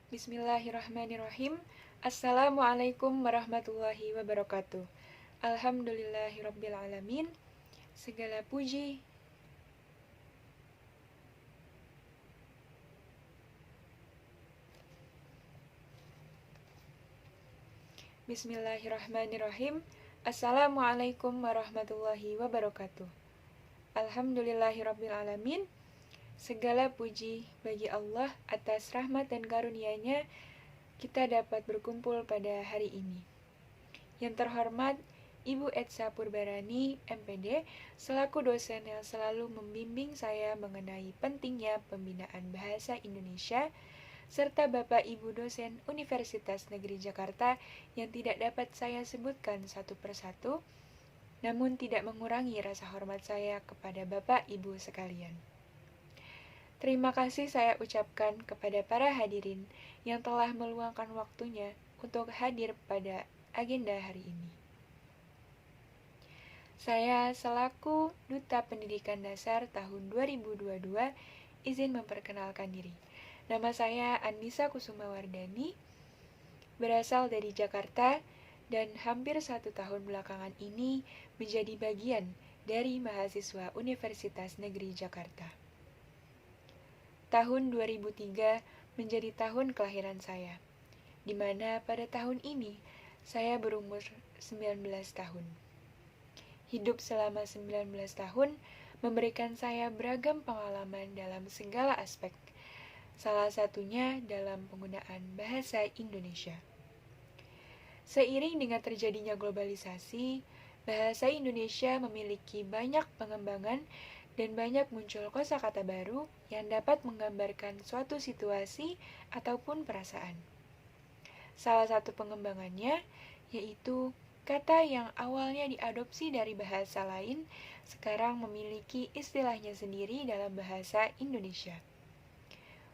Bismillahirrahmanirrahim. Assalamualaikum warahmatullahi wabarakatuh. Alhamdulillahirrabbilalamin. Segala puji Bismillahirrahmanirrahim. Assalamualaikum warahmatullahi wabarakatuh. Alhamdulillahirrabbilalamin. Segala puji bagi Allah atas rahmat dan karunia-Nya kita dapat berkumpul pada hari ini. Yang terhormat Ibu Etsa Purbarani, MPD, selaku dosen yang selalu membimbing saya mengenai pentingnya pembinaan bahasa Indonesia, serta Bapak Ibu dosen Universitas Negeri Jakarta yang tidak dapat saya sebutkan satu persatu, namun tidak mengurangi rasa hormat saya kepada Bapak Ibu sekalian. Terima kasih saya ucapkan kepada para hadirin yang telah meluangkan waktunya untuk hadir pada agenda hari ini. Saya selaku Duta Pendidikan Dasar tahun 2022 izin memperkenalkan diri. Nama saya Anissa Kusumawardani, berasal dari Jakarta dan hampir 1 tahun belakangan ini menjadi bagian dari mahasiswa Universitas Negeri Jakarta. Tahun 2003 menjadi tahun kelahiran saya, di mana pada tahun ini saya berumur 19 tahun. Hidup selama 19 tahun memberikan saya beragam pengalaman dalam segala aspek, salah satunya dalam penggunaan bahasa Indonesia. Seiring dengan terjadinya globalisasi, bahasa Indonesia memiliki banyak pengembangan dan banyak muncul kosakata baru yang dapat menggambarkan suatu situasi ataupun perasaan. Salah satu pengembangannya yaitu kata yang awalnya diadopsi dari bahasa lain sekarang memiliki istilahnya sendiri dalam bahasa Indonesia.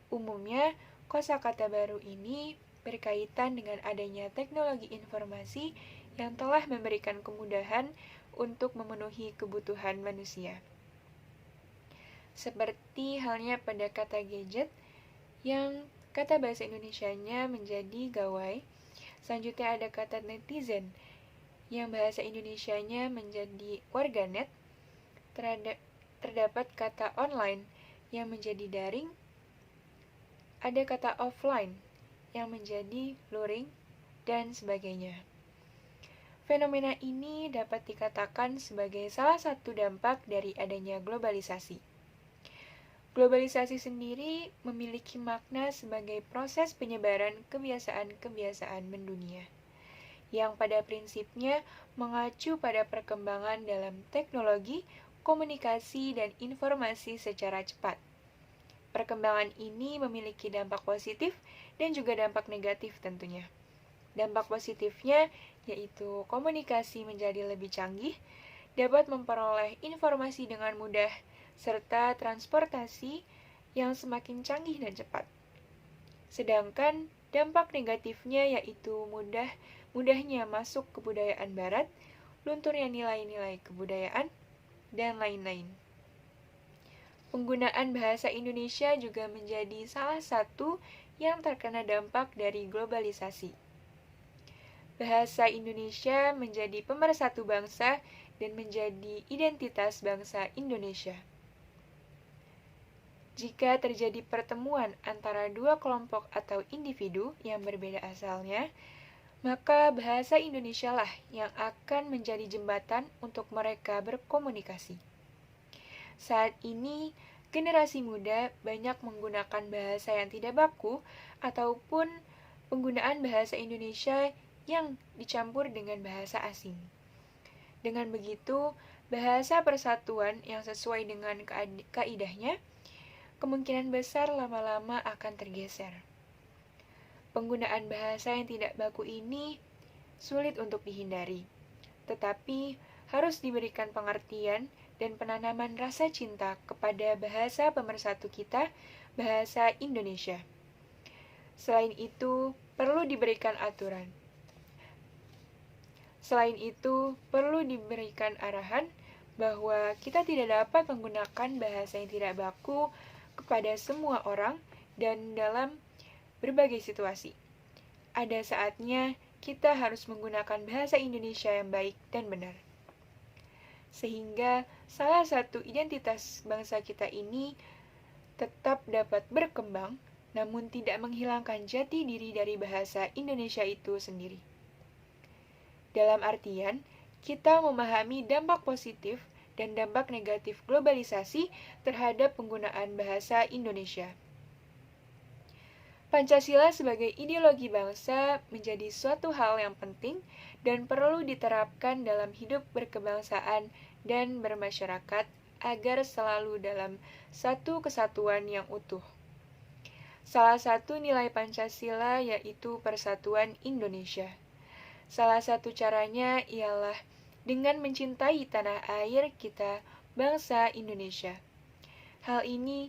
Umumnya, kosakata baru ini berkaitan dengan adanya teknologi informasi yang telah memberikan kemudahan untuk memenuhi kebutuhan manusia. Seperti halnya pada kata gadget yang kata bahasa Indonesianya menjadi gawai. Selanjutnya ada kata netizen yang bahasa Indonesianya menjadi warganet. Terdapat kata online yang menjadi daring. Ada kata offline yang menjadi luring dan sebagainya. Fenomena ini dapat dikatakan sebagai salah satu dampak dari adanya globalisasi. Globalisasi sendiri memiliki makna sebagai proses penyebaran kebiasaan-kebiasaan mendunia, yang pada prinsipnya mengacu pada perkembangan dalam teknologi, komunikasi, dan informasi secara cepat. Perkembangan ini memiliki dampak positif dan juga dampak negatif tentunya. Dampak positifnya yaitu komunikasi menjadi lebih canggih, dapat memperoleh informasi dengan mudah, serta transportasi yang semakin canggih dan cepat. Sedangkan dampak negatifnya yaitu mudahnya masuk kebudayaan barat, lunturnya nilai-nilai kebudayaan, dan lain-lain. Penggunaan bahasa Indonesia juga menjadi salah satu yang terkena dampak dari globalisasi. Bahasa Indonesia menjadi pemersatu bangsa dan menjadi identitas bangsa Indonesia. Jika terjadi pertemuan antara dua kelompok atau individu yang berbeda asalnya, maka bahasa Indonesialah yang akan menjadi jembatan untuk mereka berkomunikasi. Saat ini, generasi muda banyak menggunakan bahasa yang tidak baku ataupun penggunaan bahasa Indonesia yang dicampur dengan bahasa asing. Dengan begitu, bahasa persatuan yang sesuai dengan kaidahnya kemungkinan besar lama-lama akan tergeser. Penggunaan bahasa yang tidak baku ini sulit untuk dihindari, tetapi harus diberikan pengertian dan penanaman rasa cinta kepada bahasa pemersatu kita, bahasa Indonesia. Selain itu, perlu diberikan aturan. Selain itu, perlu diberikan arahan bahwa kita tidak dapat menggunakan bahasa yang tidak baku kepada semua orang dan dalam berbagai situasi. Ada saatnya kita harus menggunakan bahasa Indonesia yang baik dan benar. Sehingga salah satu identitas bangsa kita ini tetap dapat berkembang, namun tidak menghilangkan jati diri dari bahasa Indonesia itu sendiri. Dalam artian, kita memahami dampak positif dan dampak negatif globalisasi terhadap penggunaan bahasa Indonesia. Pancasila sebagai ideologi bangsa menjadi suatu hal yang penting dan perlu diterapkan dalam hidup berkebangsaan dan bermasyarakat agar selalu dalam satu kesatuan yang utuh. Salah satu nilai Pancasila yaitu persatuan Indonesia. Salah satu caranya ialah dengan mencintai tanah air kita, bangsa Indonesia. Hal ini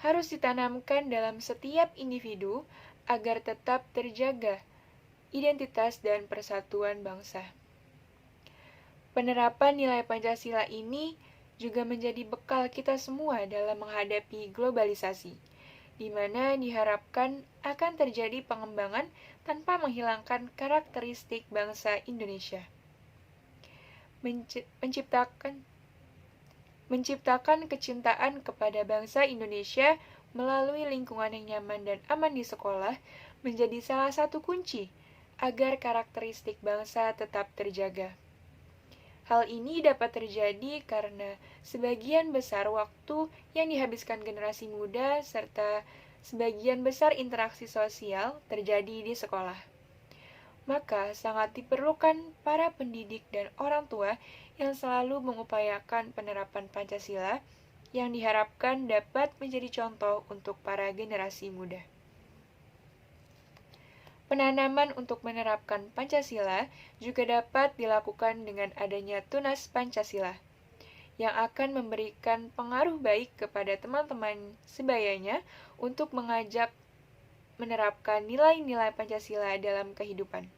harus ditanamkan dalam setiap individu agar tetap terjaga identitas dan persatuan bangsa. Penerapan nilai Pancasila ini juga menjadi bekal kita semua dalam menghadapi globalisasi, di mana diharapkan akan terjadi pengembangan tanpa menghilangkan karakteristik bangsa Indonesia. Menciptakan kecintaan kepada bangsa Indonesia melalui lingkungan yang nyaman dan aman di sekolah menjadi salah satu kunci agar karakteristik bangsa tetap terjaga. Hal ini dapat terjadi karena sebagian besar waktu yang dihabiskan generasi muda serta sebagian besar interaksi sosial terjadi di sekolah. Maka sangat diperlukan para pendidik dan orang tua yang selalu mengupayakan penerapan Pancasila yang diharapkan dapat menjadi contoh untuk para generasi muda. Penanaman untuk menerapkan Pancasila juga dapat dilakukan dengan adanya Tunas Pancasila, yang akan memberikan pengaruh baik kepada teman-teman sebayanya untuk mengajak menerapkan nilai-nilai Pancasila dalam kehidupan.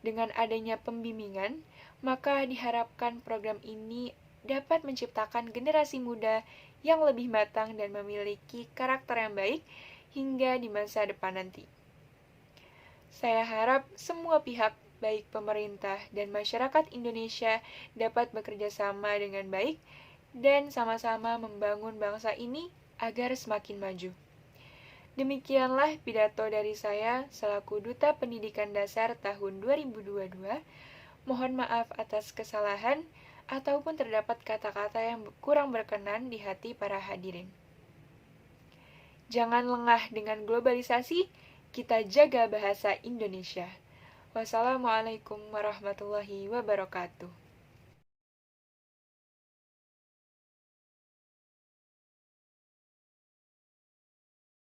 Dengan adanya pembimbingan, maka diharapkan program ini dapat menciptakan generasi muda yang lebih matang dan memiliki karakter yang baik hingga di masa depan nanti. Saya harap semua pihak, baik pemerintah dan masyarakat Indonesia, dapat bekerja sama dengan baik dan sama-sama membangun bangsa ini agar semakin maju. Demikianlah pidato dari saya selaku Duta Pendidikan Dasar tahun 2022. Mohon maaf atas kesalahan ataupun terdapat kata-kata yang kurang berkenan di hati para hadirin. Jangan lengah dengan globalisasi, kita jaga bahasa Indonesia. Wassalamualaikum warahmatullahi wabarakatuh.